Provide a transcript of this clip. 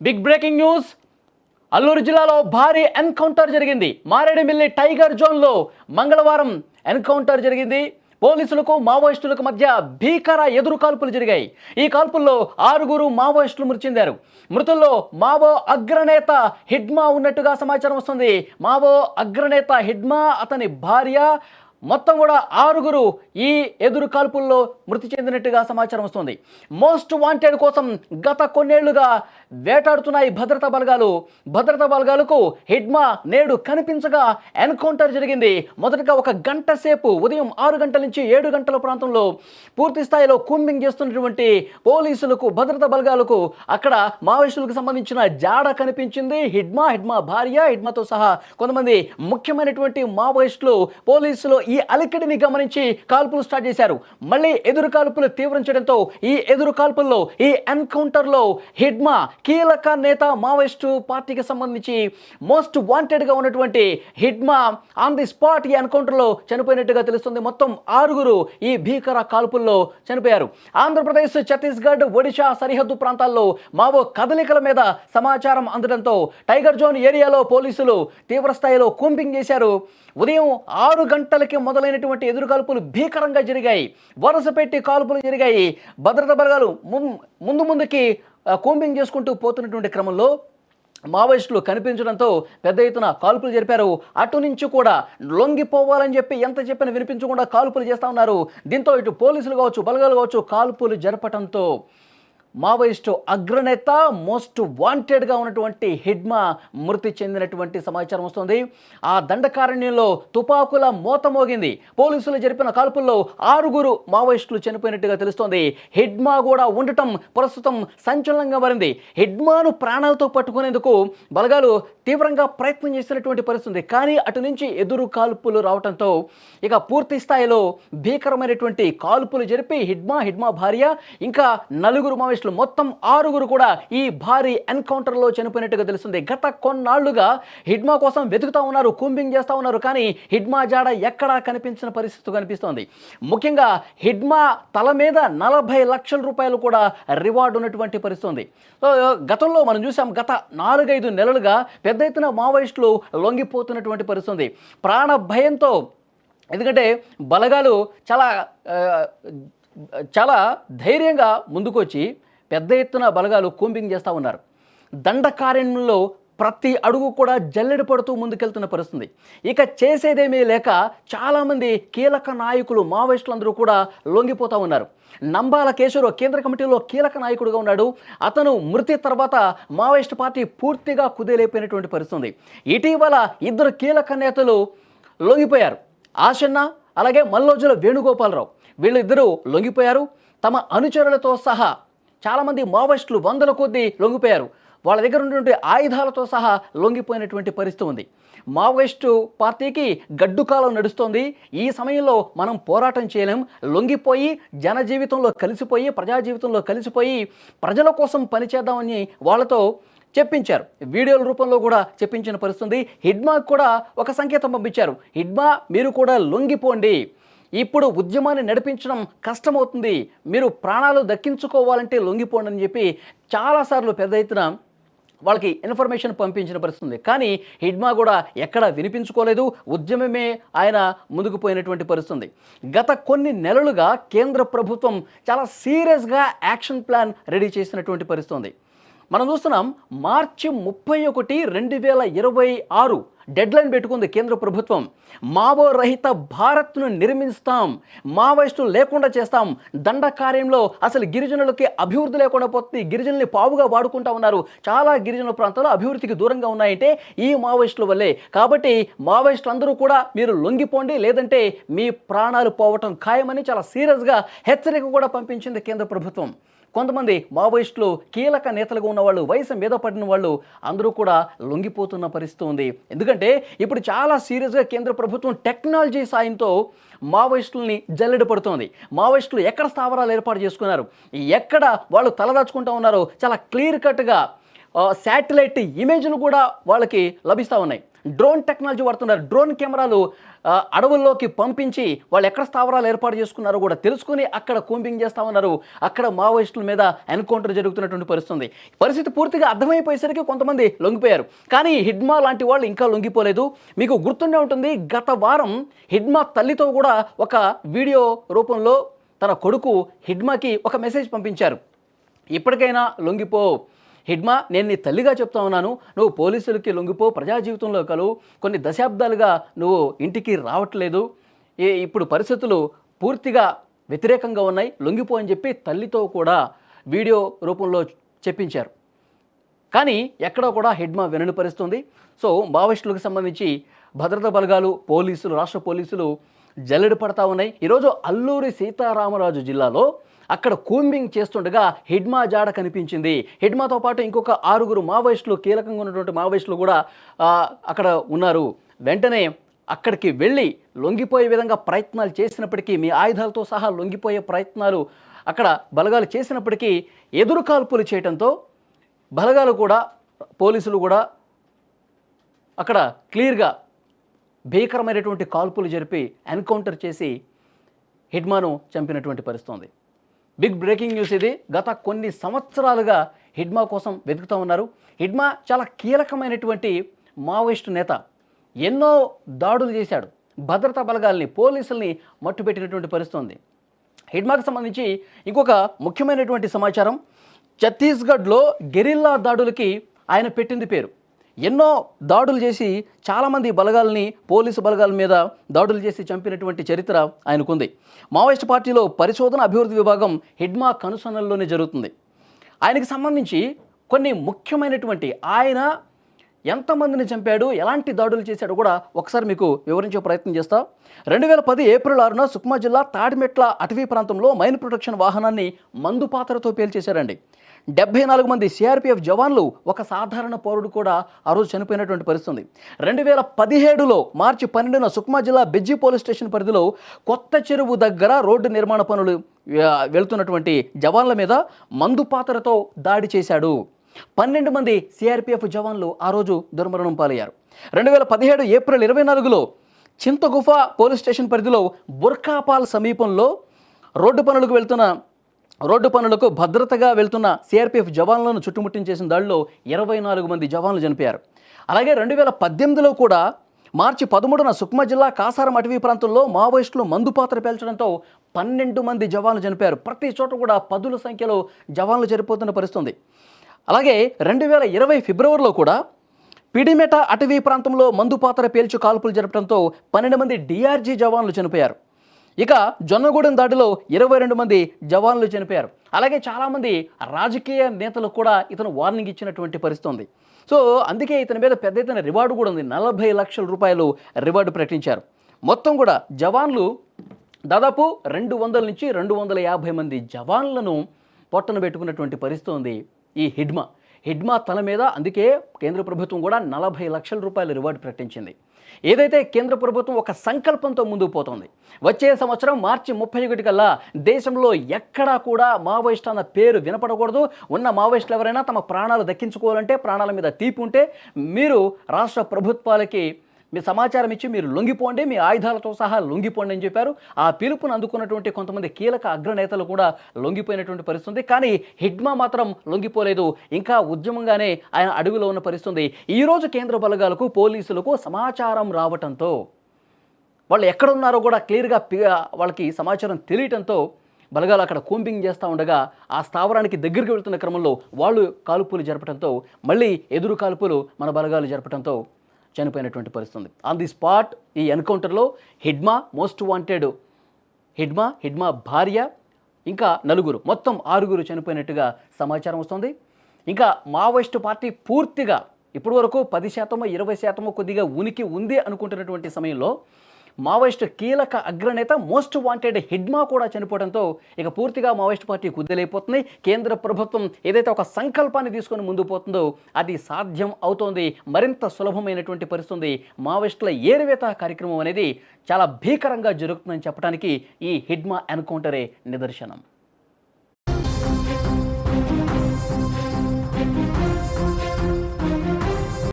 Big breaking news. Alluri జిల్లాలో భారీ encounter జరిగింది. మారేడుమిల్లి టైగర్ జోన్లో మంగళవారం ఎన్కౌంటర్ జరిగింది. పోలీసులకు మావోయిస్టులకు మధ్య భీకర ఎదురు కాల్పులు జరిగాయి. ఈ కాల్పుల్లో 6 మావోయిస్టులు మృతి చెందారు. మృతుల్లో మావో అగ్రనేత హిడ్మా ఉన్నట్టుగా సమాచారం వస్తుంది. మావో అగ్రనేత హిడ్మా, అతని భార్య, మొత్తం కూడా 6 ఈ ఎదురు కాల్పుల్లో మృతి చెందినట్టుగా సమాచారం వస్తుంది. మోస్ట్ వాంటెడ్ కోసం గత కొన్నేళ్లుగా వేటాడుతున్నాయి భద్రతా బలగాలు. భద్రతా బలగాలకు హిడ్మా నేడు కనిపించగా ఎన్కౌంటర్ జరిగింది. మొదటగా 1 గంట సేపు ఉదయం 6 గంటల నుంచి 7 గంటల ప్రాంతంలో పూర్తి స్థాయిలో కూంబింగ్ చేస్తున్నటువంటి పోలీసులకు, భద్రతా బలగాలకు అక్కడ మావోయిస్టులకు సంబంధించిన జాడ కనిపించింది. హిడ్మా భార్య, హిడ్మాతో సహా కొంతమంది ముఖ్యమైనటువంటి మావోయిస్టులు పోలీసులు ఈ అలికిడిని గమనించి కాల్పులు స్టార్ట్ చేశారు. మళ్ళీ ఎదురు కాల్పులు తీవ్రం చేయడంతో ఈ ఎదురు కాల్పుల్లో, ఈ ఎన్కౌంటర్లో హిడ్మా కీలక నేత, మావోయిస్టు పార్టీకి సంబంధించి మోస్ట్ వాంటెడ్గా ఉన్నటువంటి హిడ్మా ఆన్ ది స్పాట్ ఈ ఎన్కౌంటర్లో చనిపోయినట్టుగా తెలుస్తుంది. మొత్తం 6 ఈ భీకర కాల్పుల్లో చనిపోయారు. ఆంధ్రప్రదేశ్, ఛత్తీస్గఢ్, ఒడిశా సరిహద్దు ప్రాంతాల్లో మావో కదలికల మీద సమాచారం అందడంతో టైగర్ జోన్ ఏరియాలో పోలీసులు తీవ్రస్థాయిలో కూంబింగ్ చేశారు. ఉదయం 6 గంటలకి మొదలైనటువంటి ఎదురు కాల్పులు భీకరంగా జరిగాయి. వరుస పెట్టి కాల్పులు జరిగాయి. భద్రతా బలగాలు ముందుకి కూంబింగ్ చేసుకుంటూ పోతున్నటువంటి క్రమంలో మావోయిస్టులు కనిపించడంతో పెద్ద ఎత్తున కాల్పులు జరిపారు. అటు నుంచి కూడా లొంగిపోవాలని చెప్పి ఎంత చెప్పినా వినిపించకుండా కాల్పులు చేస్తూ ఉన్నారు. దీంతో ఇటు పోలీసులు కావచ్చు, బలగాలు కావచ్చు, కాల్పులు జరపడంతో మావోయిస్టు అగ్రనేత, మోస్ట్ వాంటెడ్గా ఉన్నటువంటి హిడ్మా మృతి చెందినటువంటి సమాచారం వస్తుంది. ఆ దండకారణ్యంలో తుపాకుల మోత మోగింది. పోలీసులు జరిపిన కాల్పుల్లో 6 మావోయిస్టులు చనిపోయినట్టుగా తెలుస్తోంది. హిడ్మా కూడా ఉండటం ప్రస్తుతం సంచలనంగా మారింది. హిడ్మాను ప్రాణాలతో పట్టుకునేందుకు బలగాలు తీవ్రంగా ప్రయత్నం చేస్తున్నటువంటి పరిస్థితి. కానీ అటు నుంచి ఎదురు కాల్పులు రావడంతో ఇక పూర్తి స్థాయిలో భీకరమైనటువంటి కాల్పులు జరిపి హిడ్మా భార్య, ఇంకా 4 మావోయిస్టులు, మొత్తం 6 కూడా ఈ భారీ ఎన్కౌంటర్లో చనిపోయినట్టుగా తెలుస్తుంది. గత కొన్నాళ్లుగా హిడ్మా కోసం వెతుకుతా ఉన్నారు, కూంబింగ్ చేస్తూ ఉన్నారు. కానీ హిడ్మా జాడ ఎక్కడా కనిపించిన పరిస్థితి కనిపిస్తోంది. ముఖ్యంగా హిడ్మా తల మీద 40 లక్షల రూపాయలు కూడా రివార్డు ఉన్నటువంటి పరిస్థితి ఉంది. సో గతంలో మనం చూసాం, గత 4-5 నెలలుగా పెద్ద ఎత్తున మావోయిస్టులు లొంగిపోతున్నటువంటి పరిస్థితి ఉంది. ప్రాణ భయంతో, ఎందుకంటే బలగాలు చాలా ధైర్యంగా ముందుకొచ్చి పెద్ద ఎత్తున బలగాలు కూంబింగ్ చేస్తూ ఉన్నారు. దండకారణ్యంలో ప్రతి అడుగు కూడా జల్లెడ పడుతూ ముందుకెళ్తున్న పరిస్థితి. ఇక చేసేదేమీ లేక చాలామంది కీలక నాయకులు, మావోయిస్టులందరూ కూడా లొంగిపోతూ ఉన్నారు. నంబాల కేశవరావు కేంద్ర కమిటీలో కీలక నాయకుడిగా ఉన్నాడు. అతను మృతి తర్వాత మావోయిస్టు పార్టీ పూర్తిగా కుదేలైపోయినటువంటి పరిస్థితి. ఇటీవల 2 కీలక నేతలు లొంగిపోయారు. ఆశన్న, అలాగే మల్లోజుల వేణుగోపాలరావు. వీళ్ళిద్దరూ లొంగిపోయారు. తమ అనుచరులతో సహా చాలామంది మావోయిస్టులు 100ల కొద్దీ లొంగిపోయారు. వాళ్ళ దగ్గర ఉన్నటువంటి ఆయుధాలతో సహా లొంగిపోయినటువంటి పరిస్థితి ఉంది. మావోయిస్టు పార్టీకి గడ్డుకాలం నడుస్తోంది. ఈ సమయంలో మనం పోరాటం చేయలేం, లొంగిపోయి జనజీవితంలో కలిసిపోయి, ప్రజా జీవితంలో కలిసిపోయి ప్రజల కోసం పనిచేద్దామని వాళ్ళతో చెప్పించారు. వీడియోల రూపంలో కూడా చెప్పించిన పరిస్థితి. హిడ్మాకు కూడా ఒక సంకేతం పంపించారు. హిడ్మా, మీరు కూడా లొంగిపోండి, ఇప్పుడు ఉద్యమాన్ని నడిపించడం కష్టమవుతుంది, మీరు ప్రాణాలు దక్కించుకోవాలంటే లొంగిపోండి అని చెప్పి చాలాసార్లు పెద్ద ఎత్తున వాళ్ళకి ఇన్ఫర్మేషన్ పంపించిన పరిస్థితి. కానీ హిడ్మా కూడా ఎక్కడా వినిపించుకోలేదు. ఉద్యమమే ఆయన ముందుకు పోయినటువంటి పరిస్థితి. గత కొన్ని నెలలుగా కేంద్ర ప్రభుత్వం చాలా సీరియస్గా యాక్షన్ ప్లాన్ రెడీ చేసినటువంటి పరిస్థితి. మనం చూస్తున్నాం, మార్చి 31, 2026 డెడ్లైన్ పెట్టుకుంది కేంద్ర ప్రభుత్వం. మావో రహిత భారత్ను నిర్మిస్తాం, మావోయిస్టులు లేకుండా చేస్తాం, దండకార్యంలో అసలు గిరిజనులకి అభివృద్ధి లేకుండా పోతుంది, గిరిజనుల్ని పావుగా వాడుకుంటా ఉన్నారు, చాలా గిరిజన ప్రాంతాలు అభివృద్ధికి దూరంగా ఉన్నాయంటే ఈ మావోయిస్టుల వల్లే. కాబట్టి మావోయిస్టులు అందరూ కూడా మీరు లొంగిపోండి, లేదంటే మీ ప్రాణాలు పోవటం ఖాయమని చాలా సీరియస్గా హెచ్చరిక కూడా పంపించింది కేంద్ర ప్రభుత్వం. కొంతమంది మావోయిస్టులు, కీలక నేతలుగా ఉన్నవాళ్ళు, వయసు మీద పడిన వాళ్ళు అందరూ కూడా లొంగిపోతున్న పరిస్థితి ఉంది. ఎందుకంటే ఇప్పుడు చాలా సీరియస్గా కేంద్ర ప్రభుత్వం టెక్నాలజీ సాయంతో మావోయిస్టులని జల్లెడ పడుతోంది. మావోయిస్టులు ఎక్కడ స్థావరాలు ఏర్పాటు చేసుకున్నారు, ఎక్కడ వాళ్ళు తలదాచుకుంటూ ఉన్నారో చాలా క్లియర్ కట్గా శాటిలైట్ ఇమేజ్లు కూడా వాళ్ళకి లభిస్తూ ఉన్నాయి. డ్రోన్ టెక్నాలజీ వాడుతున్నారు. డ్రోన్ కెమెరాలు అడవుల్లోకి పంపించి వాళ్ళు ఎక్కడ స్థావరాలు ఏర్పాటు చేసుకున్నారో కూడా తెలుసుకుని అక్కడ కూంబింగ్ చేస్తా ఉన్నారు. అక్కడ మావోయిస్టుల మీద ఎన్కౌంటర్ జరుగుతున్నటువంటి పరిస్థితి పూర్తిగా అర్థమైపోయేసరికి కొంతమంది లొంగిపోయారు. కానీ హిడ్మా లాంటి వాళ్ళు ఇంకా లొంగిపోలేదు. మీకు గుర్తుండే ఉంటుంది, గత వారం హిడ్మా తల్లితో కూడా ఒక వీడియో రూపంలో తన కొడుకు హిడ్మాకి ఒక మెసేజ్ పంపించారు. ఇప్పటికైనా లొంగిపో హిడ్మా, నేను నీ తల్లిగా చెప్తా ఉన్నాను, నువ్వు పోలీసులకి లొంగిపో, ప్రజా జీవితంలో కలు, కొన్ని దశాబ్దాలుగా నువ్వు ఇంటికి రావట్లేదు, ఇప్పుడు పరిస్థితులు పూర్తిగా వ్యతిరేకంగా ఉన్నాయి, లొంగిపో అని చెప్పి తల్లితో కూడా వీడియో రూపంలో చెప్పించారు. కానీ ఎక్కడో కూడా హిడ్మా వినని పరిస్థితుంది. సో మావోయిస్టులకు సంబంధించి భద్రతా బలగాలు, పోలీసులు, రాష్ట్ర పోలీసులు జల్లెడ పడతా ఉన్నాయి. ఈరోజు అల్లూరి సీతారామరాజు జిల్లాలో అక్కడ కూంబింగ్ చేస్తుండగా హిడ్మా జాడ కనిపించింది. హిడ్మాతో పాటు ఇంకొక 6 మావోయిస్టులు, కీలకంగా ఉన్నటువంటి మావోయిస్టులు కూడా అక్కడ ఉన్నారు. వెంటనే అక్కడికి వెళ్ళి లొంగిపోయే విధంగా ప్రయత్నాలు చేసినప్పటికీ, మీ ఆయుధాలతో సహా లొంగిపోయే ప్రయత్నాలు అక్కడ బలగాలు చేసినప్పటికీ ఎదురు కాల్పులు చేయడంతో బలగాలు కూడా, పోలీసులు కూడా అక్కడ క్లియర్గా భీకరమైనటువంటి కాల్పులు జరిపి ఎన్కౌంటర్ చేసి హిడ్మాను చంపినటువంటి పరిస్థితి. బిగ్ బ్రేకింగ్ న్యూస్ ఇది. గత కొన్ని సంవత్సరాలుగా హిడ్మా కోసం వెతుకుతూ ఉన్నారు. హిడ్మా చాలా కీలకమైనటువంటి మావోయిస్టు నేత. ఎన్నో దాడులు చేశాడు. భద్రతా బలగాల్ని, పోలీసుల్ని మట్టుపెట్టినటువంటి పరిస్థితి. హిడ్మాకు సంబంధించి ఇంకొక ముఖ్యమైనటువంటి సమాచారం, ఛత్తీస్గఢ్లో గెరిల్లా దాడులకి ఆయన పెట్టింది పేరు. ఎన్నో దాడులు చేసి చాలామంది బలగాల్ని, పోలీసు బలగాల మీద దాడులు చేసి చంపినటువంటి చరిత్ర ఆయనకుంది. మావోయిస్ట్ పార్టీలో పరిశోధన అభివృద్ధి విభాగం హిడ్మా కనుసన్నల్లోనే జరుగుతుంది. ఆయనకి సంబంధించి కొన్ని ముఖ్యమైనటువంటి, ఆయన ఎంతమందిని చంపాడు, ఎలాంటి దాడులు చేశాడు కూడా ఒకసారి మీకు వివరించే ప్రయత్నం చేస్తా. 2010 ఏప్రిల్ 6న సుక్మా జిల్లా తాడిమెట్ల అటవీ ప్రాంతంలో మైన్ ప్రొటెక్షన్ వాహనాన్ని మందు పాత్రతో పేల్చేశారండి. 74 మంది సిఆర్పిఎఫ్ జవాన్లు, ఒక సాధారణ పౌరుడు కూడా ఆ రోజు చనిపోయినటువంటి పరిస్థితి. 2017లో మార్చి 12న సుక్మా జిల్లా బెజ్జి పోలీస్ స్టేషన్ పరిధిలో కొత్త చెరువు దగ్గర రోడ్డు నిర్మాణ పనులు వెళ్తున్నటువంటి జవాన్ల మీద మందు పాత్రతో దాడి చేశాడు. 12 మంది సిఆర్పిఎఫ్ జవాన్లు ఆ రోజు దుర్మరణం పాలయ్యారు. 2017 ఏప్రిల్ 24లో చింతగుఫ పోలీస్ స్టేషన్ పరిధిలో బుర్కాపాల్ సమీపంలో రోడ్డు పనులకు భద్రతగా వెళ్తున్న సిఆర్పిఎఫ్ జవాన్లను చుట్టుముట్టించేసిన దాడిలో 24 మంది జవాన్లు చనిపోయారు. అలాగే 2018లో కూడా మార్చి 13న సుక్మా జిల్లా కాసారం అటవీ ప్రాంతంలో మావోయిస్టులు మందు పాత్ర పేల్చడంతో 12 మంది జవాన్లు చనిపోయారు. ప్రతి చోట కూడా 10ల సంఖ్యలో జవాన్లు చనిపోతున్న పరిస్థితి. అలాగే 2020 ఫిబ్రవరిలో కూడా పిడిమెట అటవీ ప్రాంతంలో మందు పాత్ర పేల్చి కాల్పులు జరపడంతో 12 మంది డిఆర్జీ జవాన్లు చనిపోయారు. ఇక జొన్నగూడెం దాడిలో 22 మంది జవాన్లు చనిపోయారు. అలాగే చాలామంది రాజకీయ నేతలు కూడా ఇతను వార్నింగ్ ఇచ్చినటువంటి పరిస్థితి ఉంది. సో అందుకే ఇతని మీద పెద్ద ఎత్తున రివార్డు కూడా ఉంది. 40 లక్షల రూపాయలు రివార్డు ప్రకటించారు. మొత్తం కూడా జవాన్లు దాదాపు 200 నుంచి 250 మంది జవాన్లను పొట్టన పెట్టుకున్నటువంటి పరిస్థితి ఉంది ఈ హిడ్మా తల మీద. అందుకే కేంద్ర ప్రభుత్వం కూడా 40 లక్షల రూపాయల రివార్డు ప్రకటించింది. ఏదైతే కేంద్ర ప్రభుత్వం ఒక సంకల్పంతో ముందుకు పోతుంది, వచ్చే సంవత్సరం మార్చి 31 కల్లా దేశంలో ఎక్కడా కూడా మావోయిస్ట్ అన్న పేరు వినపడకూడదు. ఉన్న మావోయిస్టులు ఎవరైనా తమ ప్రాణాలు దక్కించుకోవాలంటే, ప్రాణాల మీద తీపి ఉంటే మీరు రాష్ట్ర ప్రభుత్వాలకి మీ సమాచారం ఇచ్చి మీరు లొంగిపోండి, మీ ఆయుధాలతో సహా లొంగిపోండి అని చెప్పారు. ఆ పిలుపును అందుకున్నటువంటి కొంతమంది కీలక అగ్రనేతలు కూడా లొంగిపోయినటువంటి పరిస్థితి. కానీ హిడ్మా మాత్రం లొంగిపోలేదు. ఇంకా ఉద్యమంగానే ఆయన అడుగులో ఉన్న పరిస్థితి. ఈరోజు కేంద్ర బలగాలకు, పోలీసులకు సమాచారం రావటంతో, వాళ్ళు ఎక్కడున్నారో కూడా క్లియర్గా వాళ్ళకి సమాచారం తెలియటంతో బలగాలు అక్కడ కూంబింగ్ చేస్తూ ఉండగా ఆ స్థావరానికి దగ్గరికి వెళ్తున్న క్రమంలో వాళ్ళు కాల్పులు జరపడంతో, మళ్ళీ ఎదురు కాల్పులు మన బలగాలు జరపడంతో చనిపోయినటువంటి పరిస్థితి. ఆన్ ది స్పాట్ ఈ ఎన్కౌంటర్లో హిడ్మా మోస్ట్ వాంటెడ్, హిడ్మా భార్య, ఇంకా 4, మొత్తం 6 చనిపోయినట్టుగా సమాచారం వస్తుంది. ఇంకా మావోయిస్టు పార్టీ పూర్తిగా ఇప్పటివరకు 10%, 20% కొద్దిగా ఉనికి ఉంది అనుకుంటున్నటువంటి సమయంలో మావోయిస్టు కీలక అగ్రనేత మోస్ట్ వాంటెడ్ హిడ్మా కూడా చనిపోవడంతో ఇక పూర్తిగా మావోయిస్టు పార్టీ కుదేలైపోతుంది. కేంద్ర ప్రభుత్వం ఏదైతే ఒక సంకల్పాన్ని తీసుకొని ముందుకు పోతుందో అది సాధ్యం అవుతోంది. మరింత సులభమైనటువంటి పరిస్థితి. మావోయిస్టుల ఏరివేత కార్యక్రమం అనేది చాలా భీకరంగా జరుగుతుందని చెప్పడానికి ఈ హిడ్మా ఎన్కౌంటరే నిదర్శనం.